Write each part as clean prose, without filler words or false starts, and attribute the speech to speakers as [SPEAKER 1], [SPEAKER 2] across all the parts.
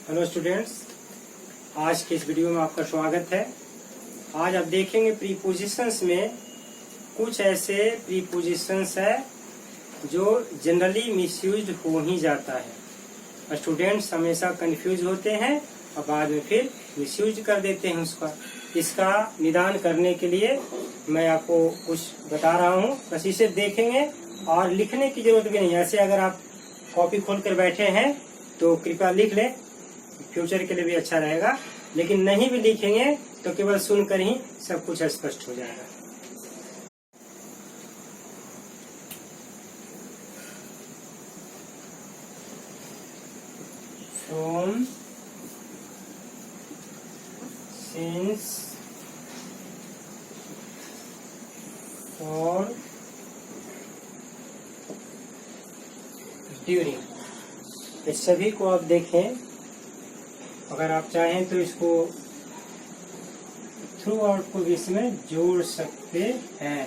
[SPEAKER 1] Hello students, आज के इस वीडियो में आपका स्वागत है। आज आप देखेंगे प्रीपोजिशंस में कुछ ऐसे प्रीपोजिशंस है जो जनरली मिसयूज्ड हो ही जाता है। स्टूडेंट्स हमेशा कंफ्यूज होते हैं और बाद में फिर मिसयूज कर देते हैं उसका। इसका निदान करने के लिए मैं आपको कुछ बता रहा हूँ, बस इसे देखेंगे और लिखने की जरूरत भी नहीं। ऐसे अगर आप कॉपी खोल कर बैठे हैं तो कृपया लिख लें, फ्यूचर के लिए भी अच्छा रहेगा। लेकिन नहीं भी लिखेंगे तो केवल सुनकर ही सब कुछ स्पष्ट हो जाएगा। फ्रॉम, सिंस, फॉर, ड्यूरिंग, इस सभी को आप देखें। अगर आप चाहें तो इसको थ्रू आउट को भी इसमें जोड़ सकते हैं।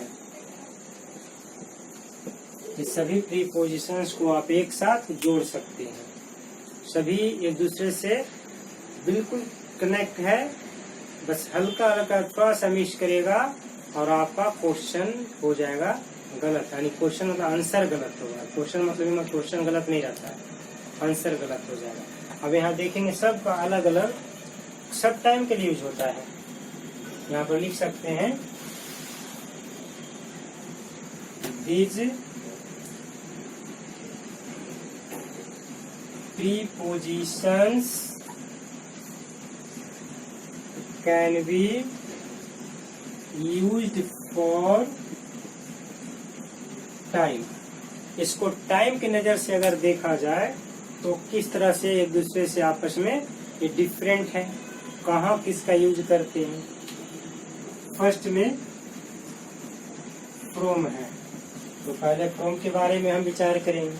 [SPEAKER 1] इस सभी प्रीपोजिशंस को आप एक साथ जोड़ सकते हैं। सभी एक दूसरे से बिल्कुल कनेक्ट है, बस हल्का हल्का थोड़ा सा मिस करेगा और आपका क्वेश्चन हो जाएगा गलत। यानी क्वेश्चन मतलब आंसर गलत होगा। क्वेश्चन मतलब क्वेश्चन गलत नहीं रहता है, आंसर गलत हो जाएगा। अब यहाँ देखेंगे सबका अलग अलग सब टाइम के लिए यूज होता है। यहाँ पर लिख सकते हैं these prepositions can be used for time. इसको टाइम की नजर से अगर देखा जाए तो किस तरह से एक दूसरे से आपस में ये डिफरेंट है, कहाँ किसका यूज करते हैं। फर्स्ट में फ्रॉम है, तो पहले फ्रॉम के बारे में हम विचार करेंगे।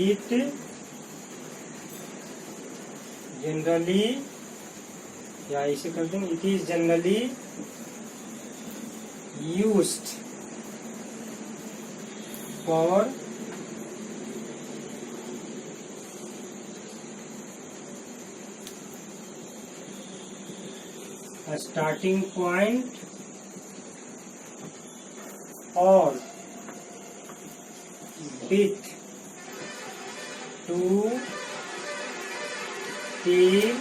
[SPEAKER 1] इट जनरली, या इसे कर देंगे it is generally used for a starting point or with to till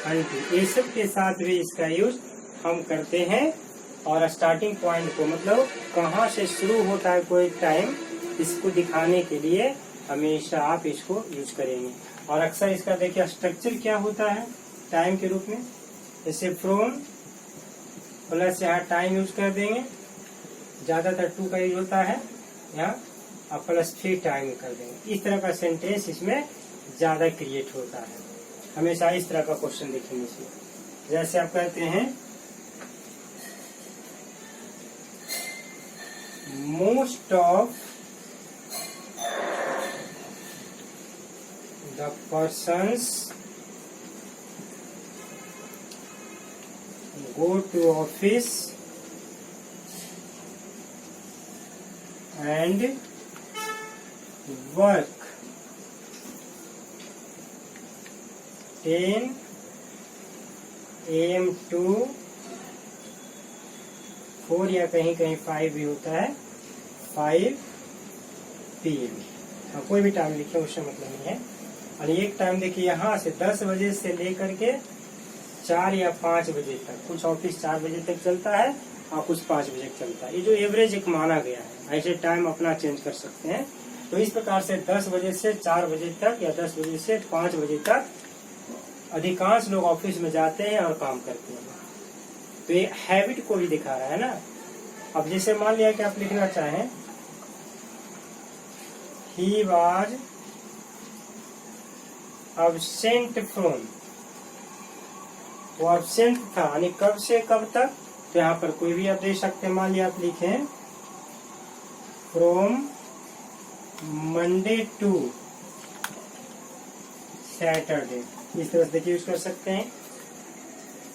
[SPEAKER 1] until, ये सब के साथ भी इसका यूज हम करते हैं। और स्टार्टिंग पॉइंट को मतलब कहाँ से शुरू होता है कोई टाइम, इसको दिखाने के लिए हमेशा आप इसको यूज करेंगे। और अक्सर इसका देखिए स्ट्रक्चर क्या होता है टाइम के रूप में। जैसे फ्रॉम प्लस यहाँ टाइम यूज कर देंगे, ज्यादातर टू का यूज होता है यहाँ, और प्लस फिर टाइम कर देंगे। इस तरह का सेंटेंस इसमें ज्यादा क्रिएट होता है। हमेशा इस तरह का क्वेश्चन देखेंगे इसमें। जैसे आप कहते हैं most of the persons go to office and work 10 AM to 4 या कहीं कहीं 5 भी होता है, 5 PM। कोई भी टाइम लिखे उससे मतलब नहीं है। और एक टाइम देखिए यहाँ से 10 बजे से लेकर के 4 या 5 बजे तक। कुछ ऑफिस 4 बजे तक चलता है और कुछ 5 बजे तक चलता है। ये जो एवरेज एक माना गया है, ऐसे टाइम अपना चेंज कर सकते हैं। तो इस प्रकार से 10 बजे से 4 बजे तक या 10 बजे से 5 बजे तक अधिकांश लोग ऑफिस में जाते हैं और काम करते हैं। तो ये हैबिट को भी दिखा रहा है ना। अब जैसे मान लिया कि आप लिखना चाहें ही वाज अब्सेंट फ्रॉम, वो एब्सेंट था यानी कब से कब तक। तो यहाँ पर कोई भी आप दे सकते हैं। मान लिया आप लिखें फ्रॉम मंडे टू सैटरडे, इस तरह से देखिए यूज कर सकते हैं।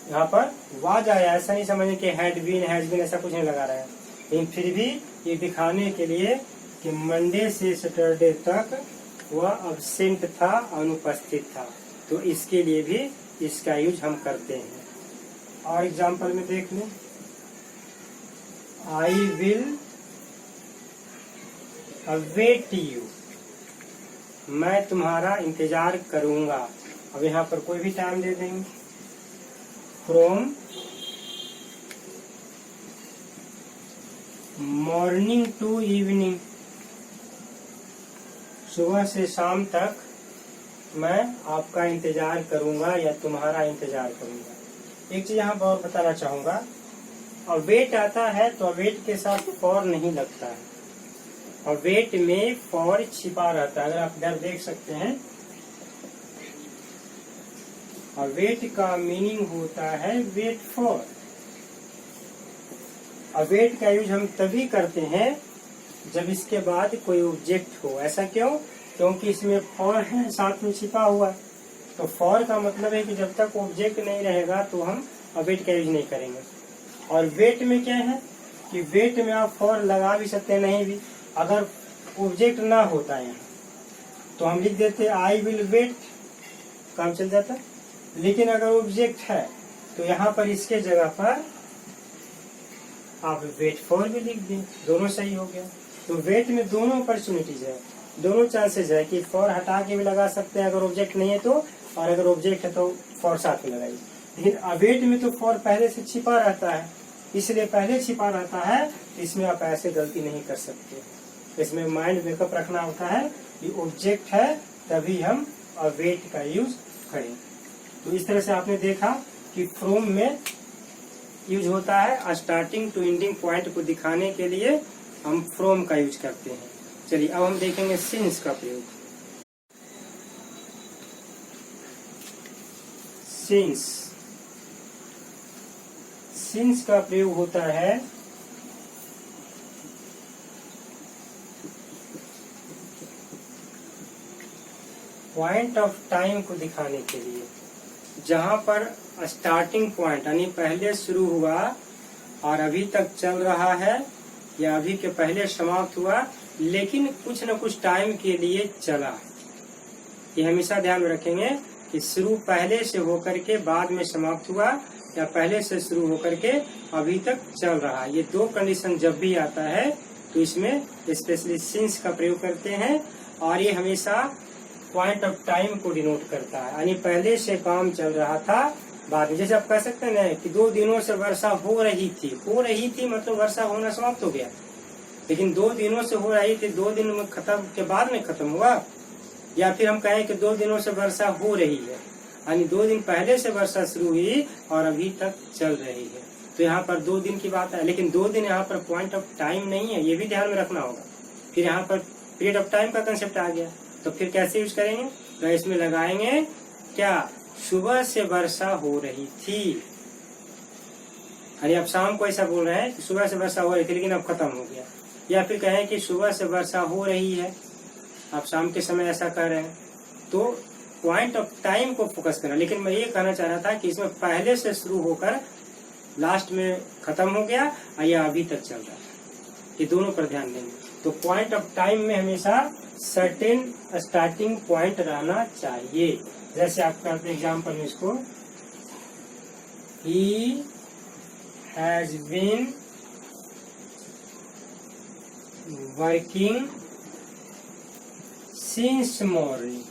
[SPEAKER 1] यहाँ पर वाज आया, ऐसा नहीं समझने कि हैड बीन हैज बीन ऐसा कुछ नहीं लगा रहा है। लेकिन फिर भी ये दिखाने के लिए कि मंडे से सैटरडे तक वह अब्सेंट था, अनुपस्थित था, तो इसके लिए भी इसका यूज हम करते हैं। और एग्जाम्पल में देख लें, आई विल अवेट यू, मैं तुम्हारा इंतजार करूंगा। अब यहाँ पर कोई भी टाइम दे देंगे, फ्रॉम मॉर्निंग टू इवनिंग, सुबह से शाम तक मैं आपका इंतजार करूंगा या तुम्हारा इंतजार करूंगा। एक चीज यहाँ पर और बताना चाहूंगा, अवेट आता है तो अवेट के साथ फॉर नहीं लगता है, अवेट में फॉर छिपा रहता है। अगर आप इधर देख सकते हैं, अवेट का मीनिंग होता है वेट फॉर। अवेट का यूज हम तभी करते हैं जब इसके बाद कोई ऑब्जेक्ट हो। ऐसा क्यों? क्योंकि इसमें फॉर है, साथ में छिपा हुआ है। तो फॉर का मतलब है कि जब तक ऑब्जेक्ट नहीं रहेगा तो हम अवेट का यूज नहीं करेंगे। और वेट में क्या है कि वेट में आप फॉर लगा भी सकते हैं, नहीं भी। अगर ऑब्जेक्ट ना होता है यहाँ तो हम लिख देते आई विल वेट, काम चल जाता। लेकिन अगर ऑब्जेक्ट है तो यहाँ पर इसके जगह पर आप वेट फॉर भी लिख दें, दोनों सही हो गया। तो वेट में दोनों अपॉर्चुनिटीज है, दोनों चांसेस है कि फॉर हटा के भी लगा सकते हैं अगर ऑब्जेक्ट नहीं है तो, और अगर ऑब्जेक्ट है तो फॉर साथ में लगाइए। लेकिन अवेट में तो फॉर पहले से छिपा रहता है, इसलिए पहले छिपा रहता है, इसमें आप ऐसे गलती नहीं कर सकते। इसमें माइंड मेकअप रखना होता है कि ऑब्जेक्ट है तभी हम अवेट का यूज करें। तो इस तरह से आपने देखा कि फ्रॉम में यूज होता है स्टार्टिंग टू एंडिंग पॉइंट को दिखाने के लिए हम फ्रॉम का यूज करते हैं। चलिए अब हम देखेंगे सिंस का प्रयोग। सिंस का प्रयोग होता है पॉइंट ऑफ टाइम को दिखाने के लिए, जहां पर स्टार्टिंग पॉइंट यानी पहले शुरू हुआ और अभी तक चल रहा है, या अभी के पहले समाप्त हुआ लेकिन कुछ न कुछ टाइम के लिए चला। ये हमेशा ध्यान में रखेंगे कि शुरू पहले से होकर के बाद में समाप्त हुआ या पहले से शुरू होकर के अभी तक चल रहा। ये दो कंडीशन जब भी आता है तो इसमें स्पेशली सिंस का प्रयोग करते हैं, और ये हमेशा पॉइंट ऑफ टाइम को डिनोट करता है। यानी पहले से काम चल रहा था, बाद में, जैसे आप कह सकते हैं ना कि 2 दिनों से वर्षा हो रही थी मतलब वर्षा होना समाप्त हो गया। लेकिन 2 दिनों से हो रही थी, 2 दिन में खत्म के बाद में खत्म हुआ। या फिर हम कहें कि 2 दिनों से वर्षा हो रही है, यानी 2 दिन पहले से वर्षा शुरू हुई और अभी तक चल रही है। तो यहाँ पर 2 दिन की बात है, लेकिन 2 दिन यहाँ पर पॉइंट ऑफ टाइम नहीं है, ये भी ध्यान में रखना होगा। फिर यहाँ पर पीरियड ऑफ टाइम का कंसेप्ट आ गया, तो फिर कैसे यूज करेंगे? तो इसमें लगाएंगे क्या, सुबह से वर्षा हो रही थी। यानी आप शाम को ऐसा बोल रहे हैं कि सुबह से वर्षा हो रही थी लेकिन अब खत्म हो गया। या फिर कहें कि सुबह से वर्षा हो रही है, आप शाम के समय ऐसा कर रहे हैं। तो पॉइंट ऑफ टाइम को फोकस करना। लेकिन मैं ये कहना चाह रहा था कि इसमें पहले से शुरू होकर लास्ट में खत्म हो गया या अभी तक चल रहा है, ये दोनों पर ध्यान देंगे। तो पॉइंट ऑफ टाइम में हमेशा सर्टेन स्टार्टिंग पॉइंट रहना चाहिए। जैसे आप करते एग्जाम्पल में इसको, he has been working since morning,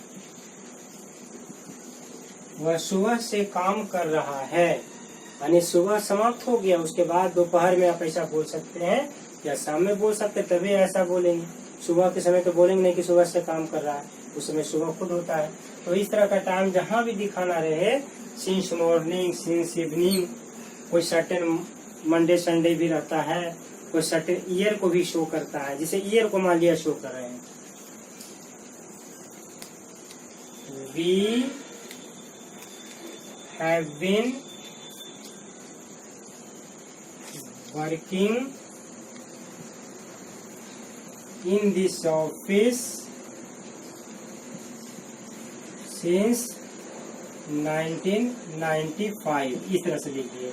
[SPEAKER 1] वह सुबह से काम कर रहा है। यानी सुबह समाप्त हो गया, उसके बाद दोपहर में आप ऐसा बोल सकते हैं या शाम में बोल सकते हैं, तभी ऐसा बोलेंगे। सुबह के समय तो बोलेंगे नहीं कि सुबह से काम कर रहा है, उस समय सुबह खुद होता है। तो इस तरह का टाइम जहां भी दिखाना रहे, सिंस मॉर्निंग, सिंस इवनिंग, कोई सर्टेन मंडे संडे भी रहता है, कोई सर्टेन ईयर को भी शो करता है। जिसे ईयर को मान लिया शो कर रहे हैं, we have been working in this office since 1995। इस तरह से लिखिए,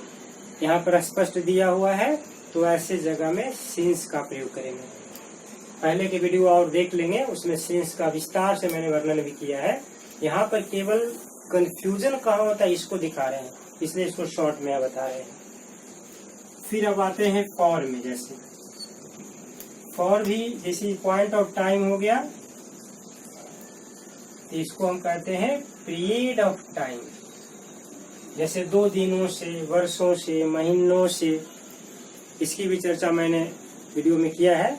[SPEAKER 1] यहाँ पर स्पष्ट दिया हुआ है तो ऐसे जगह में since का प्रयोग करेंगे। पहले के वीडियो और देख लेंगे, उसमें सेंस का विस्तार से मैंने वर्णन भी किया है। यहाँ पर केवल कंफ्यूजन कहाँ होता है इसको दिखा रहे हैं, इसलिए इसको शॉर्ट में बता रहे हैं। फिर अब आते हैं फॉर में। जैसे फॉर भी जैसे पॉइंट ऑफ टाइम हो गया, तो इसको हम कहते हैं पीरियड ऑफ टाइम। जैसे 2 दिनों से, वर्षों से, महीनों से, इसकी भी चर्चा मैंने वीडियो में किया है,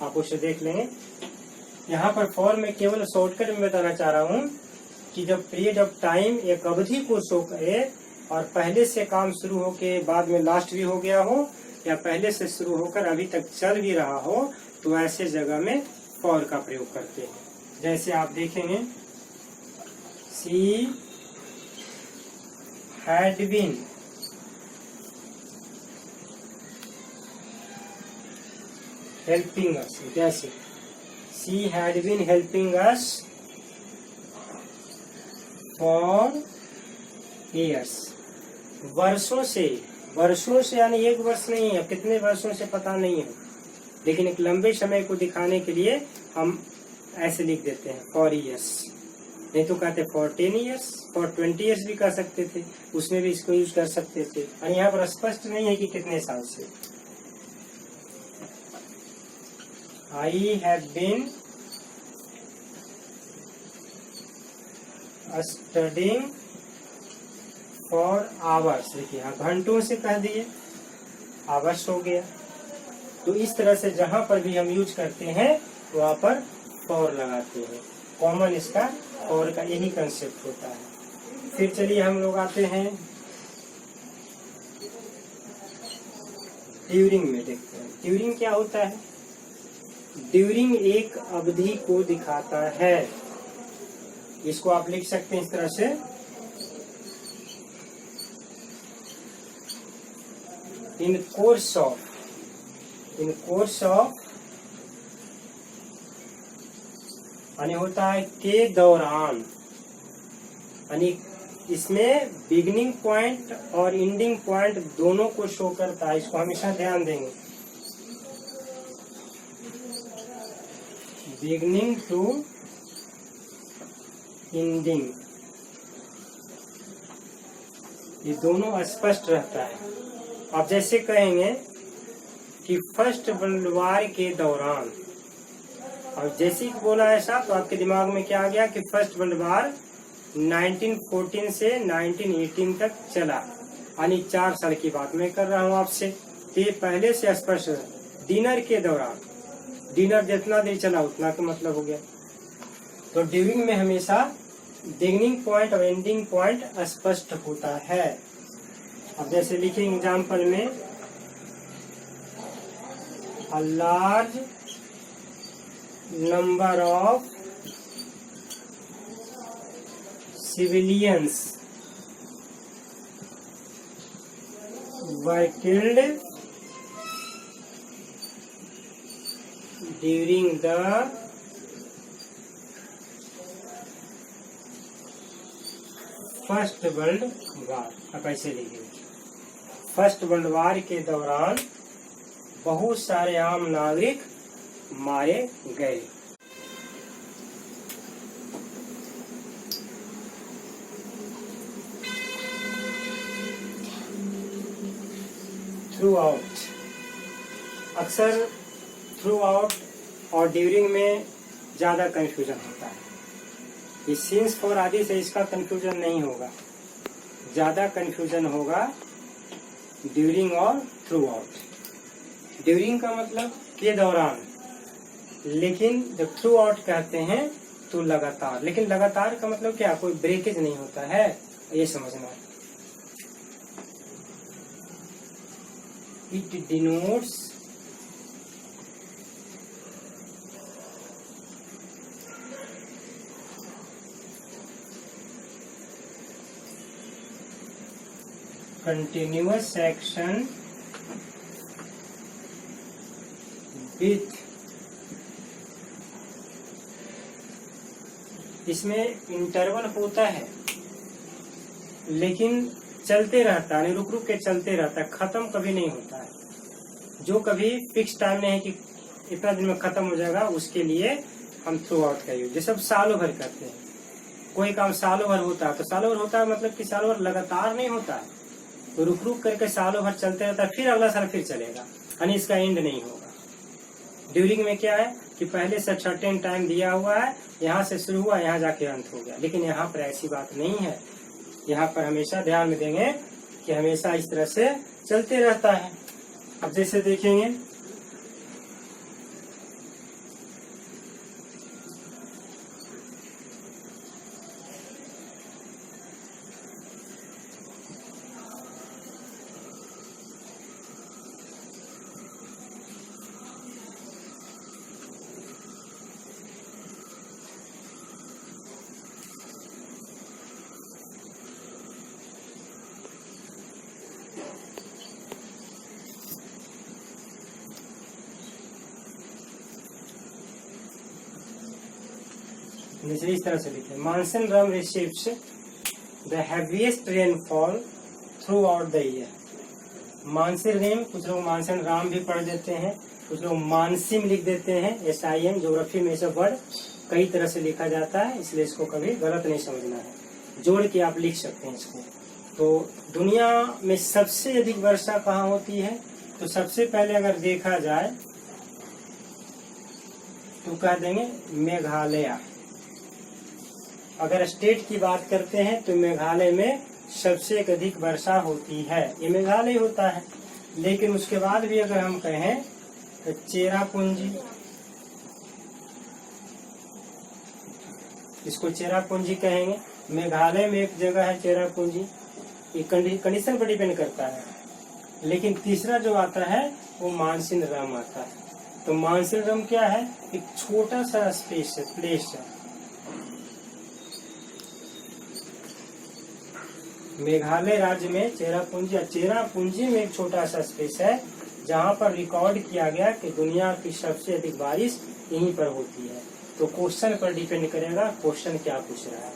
[SPEAKER 1] आप उसे देख लेंगे। यहाँ पर फॉर में केवल शॉर्टकट में बताना चाह रहा हूँ कि जब पीरियड ऑफ टाइम एक अवधि को शो करे और पहले से काम शुरू होके बाद में लास्ट भी हो गया हो, या पहले से शुरू होकर अभी तक चल भी रहा हो, तो ऐसे जगह में फॉर का प्रयोग करते हैं। जैसे आप देखेंगे, she had been helping us. जैसे she had been helping us for years. वर्षों से, वर्षों से यानी एक वर्ष नहीं है, कितने वर्षों से पता नहीं है, लेकिन एक लंबे समय को दिखाने के लिए हम ऐसे लिख देते हैं फॉर ईयर्स। नहीं तो कहते फॉर 10 ईयर्स, फॉर 20 ईयर्स भी कर सकते थे, उसमें भी इसको यूज कर सकते थे। और यहाँ पर स्पष्ट नहीं है कि कितने साल से। I have been studying for hours. देखिए यहाँ घंटों से कह दिए, आवर्स हो गया। तो इस तरह से जहां पर भी हम यूज करते हैं वहां पर फॉर लगाते हैं। कॉमन इसका फॉर का यही कंसेप्ट होता है। फिर चलिए हम लोग आते हैं ड्यूरिंग में, देखते हैं ड्यूरिंग क्या होता है। ड्यूरिंग एक अवधि को दिखाता है। इसको आप लिख सकते हैं इस तरह से, in course of, in course of यानी होता है के दौरान, यानी इसमें बिगिनिंग पॉइंट और एंडिंग पॉइंट दोनों को शो करता है। इसको हमेशा ध्यान देंगे। बिगिनिंग टू एंडिंग, ये दोनों स्पष्ट रहता है। आप जैसे कहेंगे कि फर्स्ट वर्ल्ड वॉर के दौरान, और जैसे ही बोला ऐसा तो आपके दिमाग में क्या आ गया कि फर्स्ट वर्ल्ड वॉर 1914 से 1918 तक चला, यानी 4 साल की बात मैं कर रहा हूँ आपसे। तो ये पहले से स्पष्ट, डिनर के दौरान, डिनर जितना देर चला उतना का मतलब हो गया। तो ड्यूरिंग में हमेशा बिगिनिंग पॉइंट और एंडिंग पॉइंट स्पष्ट होता है। अब जैसे लिखें एग्जाम्पल में, a large number of civilians were killed during the first world war. अब ऐसे लिखेंगे, फर्स्ट वर्ल्ड वॉर के दौरान बहुत सारे आम नागरिक मारे गए। थ्रू आउट, अक्सर थ्रू आउट और ड्यूरिंग में ज्यादा कंफ्यूजन होता है। ये सिंस फॉर आदि से इसका कंफ्यूजन नहीं होगा, ज्यादा कंफ्यूजन होगा ड्यूरिंग और थ्रू आउट। ड्यूरिंग का मतलब के दौरान, लेकिन जब थ्रू आउट कहते हैं तो लगातार। लेकिन लगातार का मतलब क्या, कोई ब्रेकेज नहीं होता है, ये समझना है। It denotes continuous action with, इसमें इंटरवल होता है लेकिन चलते रहता है, रुक रुक के चलते रहता है, खत्म कभी नहीं होता है। जो कभी फिक्स टाइम नहीं है कि इतना दिन में खत्म हो जाएगा, उसके लिए हम थ्रू आउट का यूज, जैसे अब सालों भर करते हैं। कोई काम सालों भर होता है तो सालों भर होता है मतलब कि सालों भर लगातार नहीं होता है, तो रुक रुक करके सालों भर चलते रहता है, फिर अगला साल फिर चलेगा, यानी इसका एंड नहीं होगा। ड्यूरिंग में क्या है कि पहले से सर्टेन टाइम दिया हुआ है, यहाँ से शुरू हुआ यहाँ जाके अंत हो गया, लेकिन यहाँ पर ऐसी बात नहीं है। यहाँ पर हमेशा ध्यान में देंगे कि हमेशा इस तरह से चलते रहता है। अब जैसे देखेंगे इस तरह से लिखे, Mawsynram receives the heaviest rainfall throughout the year. Mawsynram, कुछ लोग मानसून राम भी पढ़ देते हैं, कुछ लोग मानसिम लिख देते हैं। SIM ज्योग्राफी में ऐसा वर्ड कई तरह से लिखा जाता है, इसलिए इसको कभी गलत नहीं समझना है, जोड़ के आप लिख सकते हैं इसको। तो दुनिया में सबसे अधिक वर्षा कहाँ होती है, तो सबसे पहले अगर देखा जाए तो कह देंगे मेघालय। अगर स्टेट की बात करते हैं तो मेघालय में सबसे अधिक वर्षा होती है, ये मेघालय होता है। लेकिन उसके बाद भी अगर हम कहें तो चेरापूंजी, इसको चेरापूंजी कहेंगे। मेघालय में एक जगह है चेरापूंजी, ये कंडीशन पर डिपेंड करता है। लेकिन तीसरा जो आता है वो मानसून रम आता है। तो मानसून रम क्या है, एक छोटा सा स्पेस है, प्लेस है। मेघालय राज्य में चेरापूंजी में एक छोटा सा स्पेस है जहाँ पर रिकॉर्ड किया गया कि दुनिया की सबसे अधिक बारिश यहीं पर होती है। तो क्वेश्चन पर डिपेंड करेगा क्वेश्चन क्या पूछ रहा है,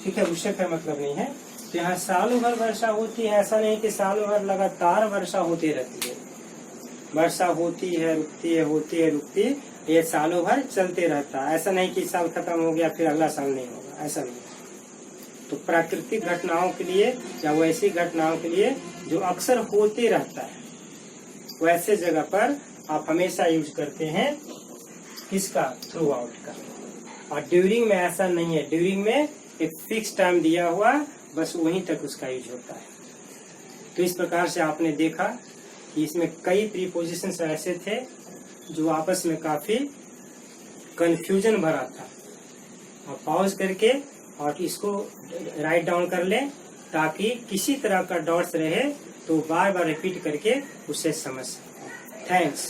[SPEAKER 1] ठीक है, उससे क्या मतलब नहीं है। तो यहाँ सालों भर वर्षा होती है, ऐसा नहीं कि सालों भर लगातार वर्षा होती रहती है। वर्षा होती है रुकती है, होती है रुकती, ये सालों भर चलते रहता है। ऐसा नहीं कि साल खत्म हो गया फिर अगला साल नहीं होगा, ऐसा नहीं। तो प्राकृतिक घटनाओं के लिए या वैसी घटनाओं के लिए जो अक्सर होते रहता है, वैसे जगह पर आप हमेशा यूज करते हैं किसका, थ्रू आउट का। और ड्यूरिंग में ऐसा नहीं है, ड्यूरिंग में एक फिक्स टाइम दिया हुआ, बस वहीं तक उसका यूज होता है। तो इस प्रकार से आपने देखा कि इसमें कई प्रीपोजिशंस ऐसे थे जो आपस में काफी कंफ्यूजन भरा था। आप पॉज करके और इसको राइट डाउन कर लें ताकि किसी तरह का डाउट्स रहे तो बार बार रिपीट करके उसे समझ सकते हैं। थैंक्स।